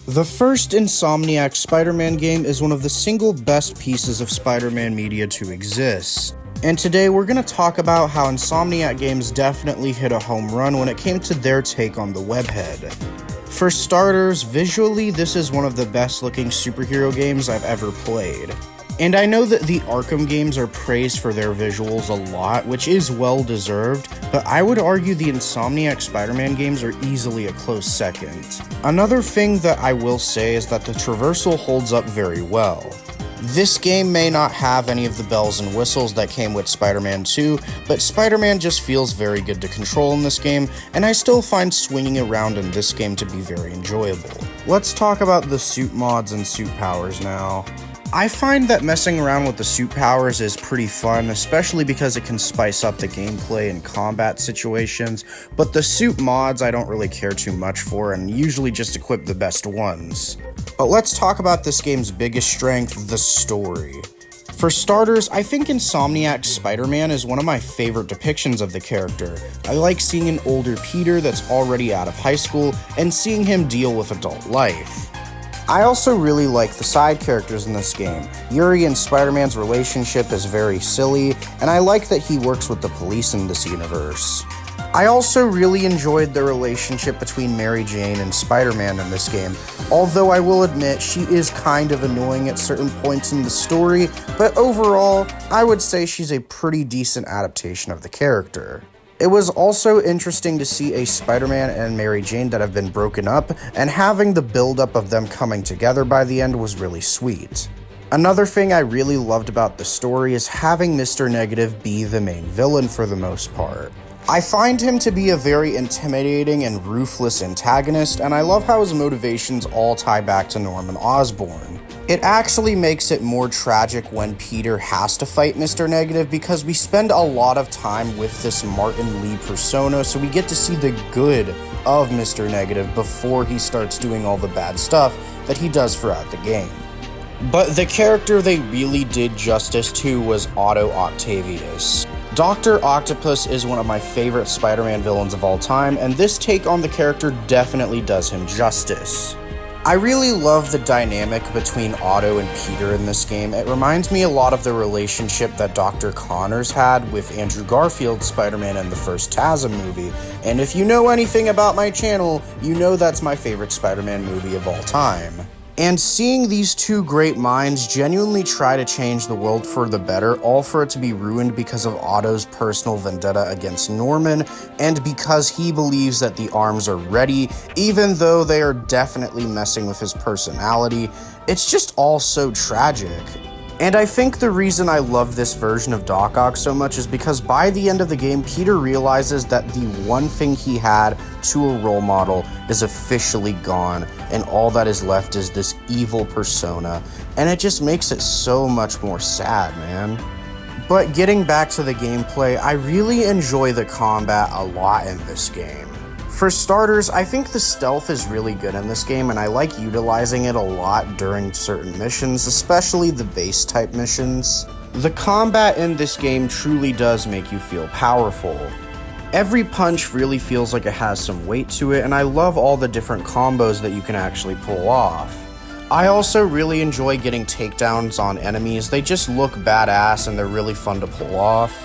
The first Insomniac Spider-Man game is one of the single best pieces of Spider-Man media to exist. And today we're going to talk about how Insomniac games definitely hit a home run when it came to their take on the webhead. For starters, visually this is one of the best looking superhero games I've ever played. And I know that the Arkham games are praised for their visuals a lot, which is well deserved, but I would argue the Insomniac Spider-Man games are easily a close second. Another thing that I will say is that the Traversal holds up very well. This game may not have any of the bells and whistles that came with Spider-Man 2, but Spider-Man just feels very good to control in this game, and I still find swinging around in this game to be very enjoyable. Let's talk about the suit mods and suit powers now. I find that messing around with the suit powers is pretty fun, especially because it can spice up the gameplay and combat situations, but the suit mods I don't really care too much for and usually just equip the best ones. But let's talk about this game's biggest strength, the story. For starters, I think Insomniac's Spider-Man is one of my favorite depictions of the character. I like seeing an older Peter that's already out of high school and seeing him deal with adult life. I also really like the side characters in this game. Yuri and Spider-Man's relationship is very silly, and I like that he works with the police in this universe. I also really enjoyed the relationship between Mary Jane and Spider-Man in this game, although I will admit she is kind of annoying at certain points in the story, but overall, I would say she's a pretty decent adaptation of the character. It was also interesting to see a Spider-Man and Mary Jane that have been broken up, and having the build-up of them coming together by the end was really sweet. Another thing I really loved about the story is having Mr. Negative be the main villain for the most part. I find him to be a very intimidating and ruthless antagonist, and I love how his motivations all tie back to Norman Osborn. It actually makes it more tragic when Peter has to fight Mr. Negative because we spend a lot of time with this Martin Lee persona, so we get to see the good of Mr. Negative before he starts doing all the bad stuff that he does throughout the game. But the character they really did justice to was Otto Octavius. Dr. Octopus is one of my favorite Spider-Man villains of all time, and this take on the character definitely does him justice. I really love the dynamic between Otto and Peter in this game. It reminds me a lot of the relationship that Dr. Connors had with Andrew Garfield's Spider-Man in the first TASM movie, and if you know anything about my channel, you know that's my favorite Spider-Man movie of all time. And seeing these two great minds genuinely try to change the world for the better, all for it to be ruined because of Otto's personal vendetta against Norman, and because he believes that the arms are ready, even though they are definitely messing with his personality, it's just all so tragic. And I think the reason I love this version of Doc Ock so much is because by the end of the game, Peter realizes that the one thing he had to a role model is officially gone, and all that is left is this evil persona, and it just makes it so much more sad, man. But getting back to the gameplay, I really enjoy the combat a lot in this game. For starters, I think the stealth is really good in this game, and I like utilizing it a lot during certain missions, especially the base type missions. The combat in this game truly does make you feel powerful. Every punch really feels like it has some weight to it, and I love all the different combos that you can actually pull off. I also really enjoy getting takedowns on enemies. They just look badass and they're really fun to pull off.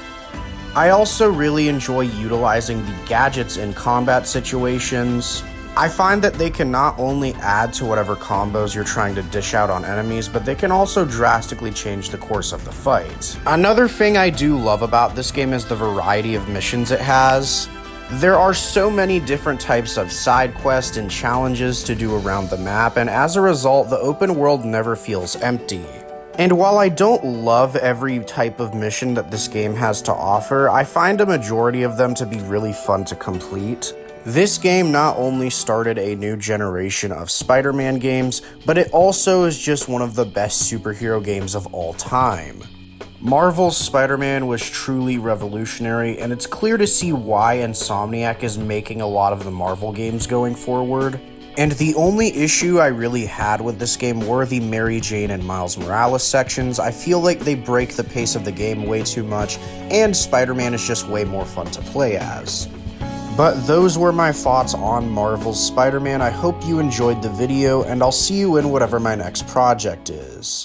I also really enjoy utilizing the gadgets in combat situations. I find that they can not only add to whatever combos you're trying to dish out on enemies, but they can also drastically change the course of the fight. Another thing I do love about this game is the variety of missions it has. There are so many different types of side quests and challenges to do around the map, and as a result, the open world never feels empty. And while I don't love every type of mission that this game has to offer, I find a majority of them to be really fun to complete. This game not only started a new generation of Spider-Man games, but it also is just one of the best superhero games of all time. Marvel's Spider-Man was truly revolutionary, and it's clear to see why Insomniac is making a lot of the Marvel games going forward. And the only issue I really had with this game were the Mary Jane and Miles Morales sections. I feel like they break the pace of the game way too much, and Spider-Man is just way more fun to play as. But those were my thoughts on Marvel's Spider-Man. I hope you enjoyed the video, and I'll see you in whatever my next project is.